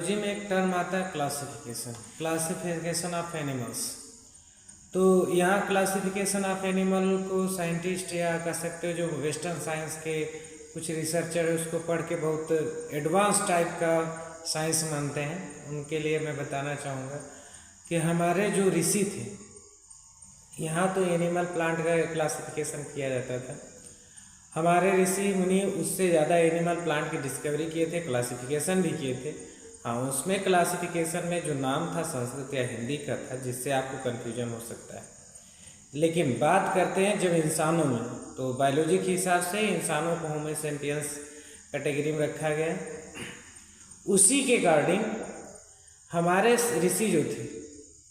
Biology में एक term आता है क्लासिफिकेशन ऑफ एनिमल्स। तो यहाँ क्लासिफिकेशन ऑफ एनिमल को साइंटिस्ट या कह सकते हो जो वेस्टर्न साइंस के कुछ रिसर्चर है उसको पढ़ के बहुत एडवांस टाइप का साइंस मानते हैं। उनके लिए मैं बताना चाहूँगा कि हमारे जो ऋषि थे, यहाँ तो एनिमल प्लांट का क्लासिफिकेशन किया जाता था, हमारे ऋषि मुनि उससे ज़्यादा एनिमल प्लांट की डिस्कवरी किए थे, क्लासिफिकेशन भी किए थे। हाँ, उसमें क्लासिफिकेशन में जो नाम था संस्कृत या हिंदी का था, जिससे आपको कन्फ्यूजन हो सकता है। लेकिन बात करते हैं जब इंसानों में, तो बायोलॉजी के हिसाब से इंसानों को होमो सेपियंस कैटेगरी में रखा गया। उसी के अकॉर्डिंग हमारे ऋषि जो थे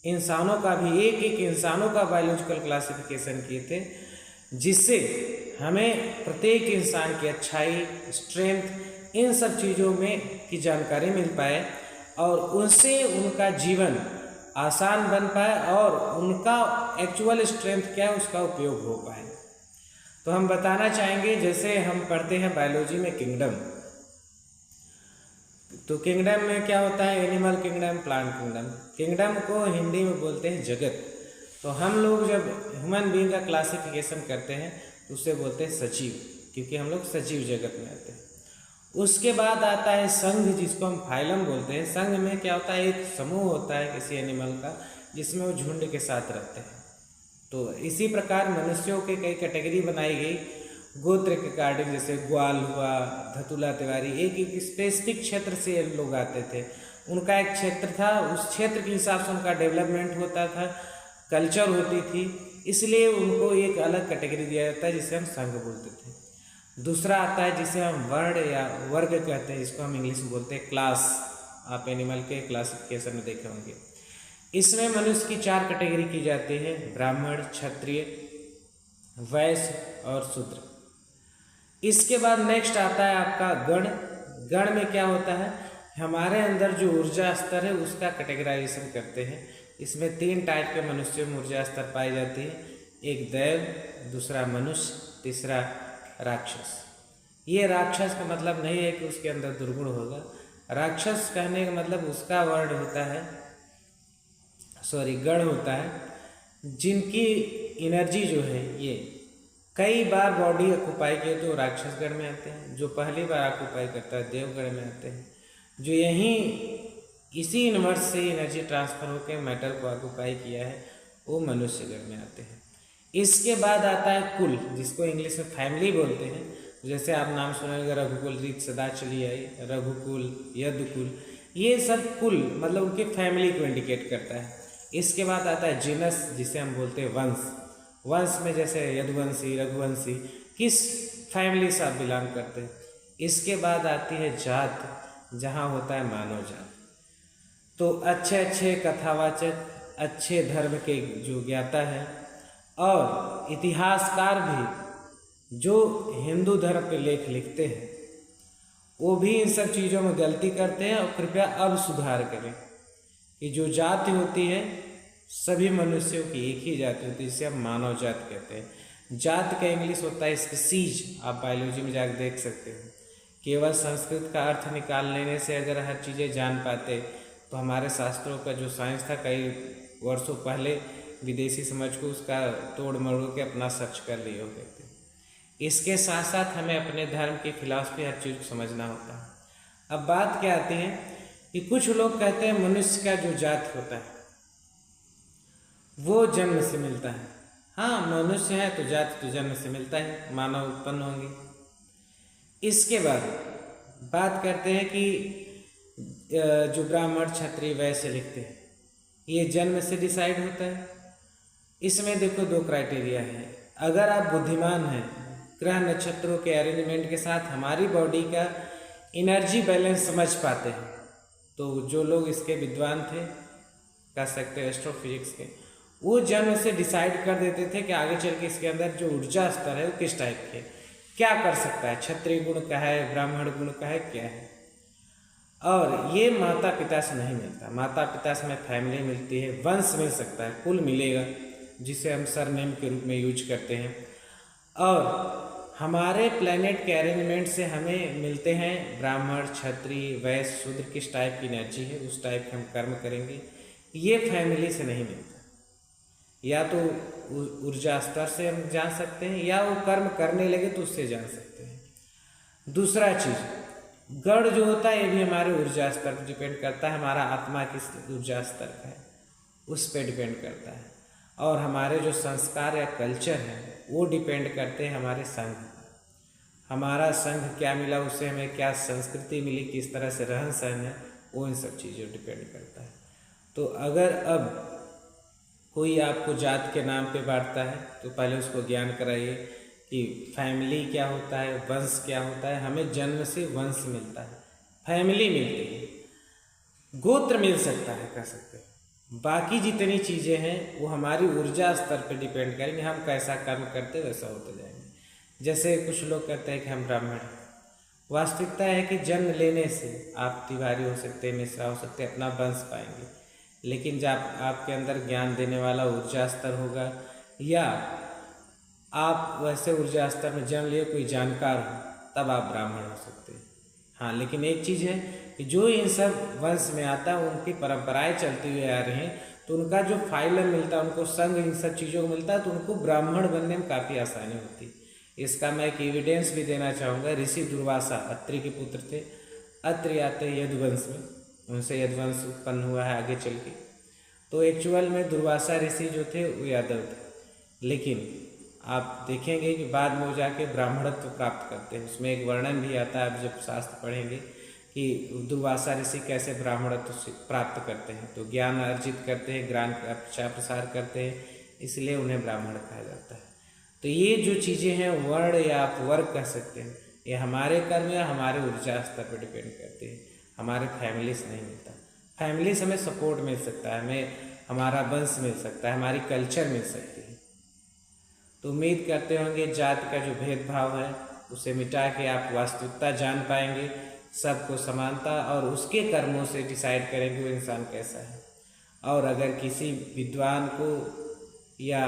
इंसानों का भी एक इंसानों का बायोलॉजिकल क्लासिफिकेशन किए थे, जिससे हमें प्रत्येक इंसान की अच्छाई, स्ट्रेंथ, इन सब चीज़ों में की जानकारी मिल पाए और उनसे उनका जीवन आसान बन पाए और उनका एक्चुअल स्ट्रेंथ क्या है उसका उपयोग हो पाए। तो हम बताना चाहेंगे, जैसे हम पढ़ते हैं बायोलॉजी में किंगडम, तो किंगडम में क्या होता है, animal kingdom, plant kingdom. Kingdom को हिंदी में बोलते हैं जगत। तो हम लोग जब ह्यूमन बीइंग का क्लासिफिकेशन करते हैं तो उसे बोलते हैं सजीव, क्योंकि हम लोग सजीव जगत में आते हैं। उसके बाद आता है संघ, जिसको हम फाइलम बोलते हैं। संघ में क्या होता है, एक समूह होता है किसी एनिमल का जिसमें वो झुंड के साथ रहते हैं। तो इसी प्रकार मनुष्यों के कई कैटेगरी बनाई गई गोत्र के अकॉर्डिंग, जैसे ग्वाल हुआ, धतुला तिवारी, एक स्पेसिफिक क्षेत्र से लोग आते थे, उनका एक क्षेत्र था, उस क्षेत्र के हिसाब से उनका डेवलपमेंट होता था, कल्चर होती थी, इसलिए उनको एक अलग कैटेगरी दिया जाता है जिसे हम संघ बोलते थे। दूसरा आता है जिसे हम वर्ण या वर्ग कहते हैं, जिसको हम इंग्लिश में बोलते हैं क्लास। आप एनिमल के क्लासिफिकेशन में देखे होंगे। इसमें मनुष्य की 4 कैटेगरी की जाती है, ब्राह्मण, क्षत्रिय, वैश्य और शूद्र। इसके बाद नेक्स्ट आता है आपका गण। गण में क्या होता है, हमारे अंदर जो ऊर्जा स्तर है उसका कैटेगराइजेशन करते हैं। इसमें 3 टाइप के मनुष्यों में ऊर्जा स्तर पाई जाती है, एक दैव, दूसरा मनुष्य, तीसरा राक्षस। ये राक्षस का मतलब नहीं है कि उसके अंदर दुर्गुण होगा, राक्षस कहने का मतलब उसका वर्ड होता है, गण होता है, जिनकी एनर्जी जो है ये कई बार बॉडी ऑक्यूपाई किए तो राक्षस गण में आते हैं, जो पहली बार ऑक्यूपाई करता है देवगण में आते हैं, जो यहीं इसी यूनिवर्स से एनर्जी ट्रांसफर होकर मैटर को ऑक्यूपाई किया है वो मनुष्य गण में आते हैं। इसके बाद आता है कुल, जिसको इंग्लिश में फैमिली बोलते हैं। जैसे आप नाम सुनेंगे रघुकुल, रीत सदा चली आई, रघुकुल, यदुकुल, ये सब कुल मतलब उनके फैमिली को इंडिकेट करता है। इसके बाद आता है जीनस, जिसे हम बोलते हैं वंश। वंश में जैसे यदुवंशी, रघुवंशी, किस फैमिली से आप बिलोंग करते हैं। इसके बाद आती है जात, जहाँ होता है मानव जात। तो अच्छे अच्छे कथावाचक, अच्छे धर्म के जो ज्ञाता है और इतिहासकार भी जो हिंदू धर्म पे लेख लिखते हैं, वो भी इन सब चीज़ों में गलती करते हैं और कृपया अब सुधार करें कि जो जाति होती है सभी मनुष्यों की एक ही जाति होती है, जिसे हम मानव जात कहते हैं। जात का इंग्लिश होता है स्पीसीज, आप बायोलॉजी में जाकर देख सकते हो। केवल संस्कृत का अर्थ निकाल लेने से अगर हर चीज़ें जान पाते तो हमारे शास्त्रों का जो साइंस था कई वर्षों पहले विदेशी समझ को उसका तोड़ मरोड़ के अपना सर्च कर लिए होते थे। इसके साथ साथ हमें अपने धर्म की फिलॉसफी हर चीज़ को समझना होता है। अब बात क्या आती है कि कुछ लोग कहते हैं मनुष्य का जो जात होता है वो जन्म से मिलता है। हाँ, मनुष्य है तो जात तो जन्म से मिलता है, मानव उत्पन्न होंगे। इसके बाद बात करते हैं कि जो ब्राह्मण, क्षत्रिय, वैश्य लिखते हैं ये जन्म से डिसाइड होता है। इसमें देखो 2 क्राइटेरिया है। अगर आप बुद्धिमान हैं, ग्रह नक्षत्रों के अरेंजमेंट के साथ हमारी बॉडी का एनर्जी बैलेंस समझ पाते हैं, तो जो लोग इसके विद्वान थे, कह सकते हैं एस्ट्रोफिजिक्स के, वो जन्म से डिसाइड कर देते थे कि आगे चल के इसके अंदर जो ऊर्जा स्तर है वो किस टाइप के, क्या कर सकता है, क्षत्रिय गुण का है, ब्राह्मण गुण का है, क्या है। और ये माता पिता से नहीं मिलता, माता पिता से हमें फैमिली मिलती है, वंश मिल सकता है, कुल मिलेगा, जिसे हम सरनेम के रूप में यूज करते हैं। और हमारे प्लेनेट के अरेंजमेंट से हमें मिलते हैं ब्राह्मण, क्षत्रिय, वैश्य, शूद्र। किस टाइप की एनर्जी है उस टाइप के हम कर्म करेंगे। ये फैमिली से नहीं मिलता। या तो ऊर्जा स्तर से हम जान सकते हैं, या वो कर्म करने लगे तो उससे जान सकते हैं। दूसरा चीज, गढ़ जो होता है ये भी हमारे ऊर्जा स्तर पर डिपेंड करता है। हमारा आत्मा किस ऊर्जा स्तर का है उस पर डिपेंड करता है। और हमारे जो संस्कार या कल्चर है वो डिपेंड करते हैं हमारे संघ। हमारा संघ क्या मिला, उससे हमें क्या संस्कृति मिली, किस तरह से रहन सहन है, वो इन सब चीज़ों डिपेंड करता है। तो अगर अब कोई आपको जात के नाम पे बांटता है तो पहले उसको ज्ञान कराइए कि फैमिली क्या होता है, वंश क्या होता है। हमें जन्म से वंश मिलता है, फैमिली मिलती है, गोत्र मिल सकता है, कह सकते हैं। बाकी जितनी चीज़ें हैं वो हमारी ऊर्जा स्तर पे डिपेंड करेंगे। हम कैसा कर्म करते वैसा होते जाएंगे। जैसे कुछ लोग कहते हैं कि हम ब्राह्मण हैं। वास्तविकता है कि जन्म लेने से आप तिवारी हो सकते हैं, मिश्रा हो सकते हैं, अपना वंश पाएंगे। लेकिन जब आपके अंदर ज्ञान देने वाला ऊर्जा स्तर होगा, या आप वैसे ऊर्जा स्तर में जन्म लिए कोई जानकार हो, तब आप ब्राह्मण हो सकते हैं। हाँ, लेकिन एक चीज़ है कि जो इन सब वंश में आता है उनकी परंपराएं चलती हुई आ रही हैं, तो उनका जो फाइलम मिलता है, उनको संग इन सब चीज़ों को मिलता है, तो उनको ब्राह्मण बनने में काफ़ी आसानी होती है। इसका मैं एक एविडेंस भी देना चाहूँगा। ऋषि दुर्वासा अत्रि के पुत्र थे। अत्रि आते यदुवंश में, उनसे यदुवंश उत्पन्न हुआ है आगे चल के। तो एक्चुअल में दुर्वासा ऋषि जो थे वो यादव थे, लेकिन आप देखेंगे कि बाद में वो जाके ब्राह्मणत्व प्राप्त करते हैं। उसमें एक वर्णन भी आता है, आप जब शास्त्र पढ़ेंगे, कि दुर्वासा ऋषि कैसे ब्राह्मणत्व प्राप्त करते हैं। तो ज्ञान अर्जित करते हैं, ज्ञान का प्रचार प्रसार करते हैं, इसलिए उन्हें ब्राह्मण कहा जाता है। तो ये जो चीज़ें हैं, वर्ण या आप वर्ग कह सकते हैं, ये हमारे कर्म या हमारे ऊर्जा स्तर पर डिपेंड करते हैं। हमारे फैमिली से नहीं मिलता। फैमिली से हमें सपोर्ट मिल सकता है, हमें हमारा वंश मिल सकता है, हमारी कल्चर मिल सकती है। तो उम्मीद करते होंगे जात का जो भेदभाव है उसे मिटा के आप वास्तविकता जान पाएंगे, सबको समानता, और उसके कर्मों से डिसाइड करेंगे वो इंसान कैसा है। और अगर किसी विद्वान को या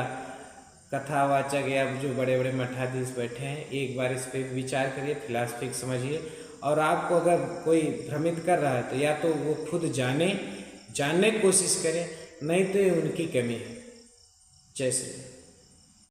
कथावाचक या जो बड़े बड़े मठाधीश बैठे हैं, एक बार इस पर विचार करिए, फिलॉसफी समझिए। और आपको अगर कोई भ्रमित कर रहा है तो या तो वो खुद जानने की कोशिश करें, नहीं तो ये उनकी कमी है। जय श्री राम।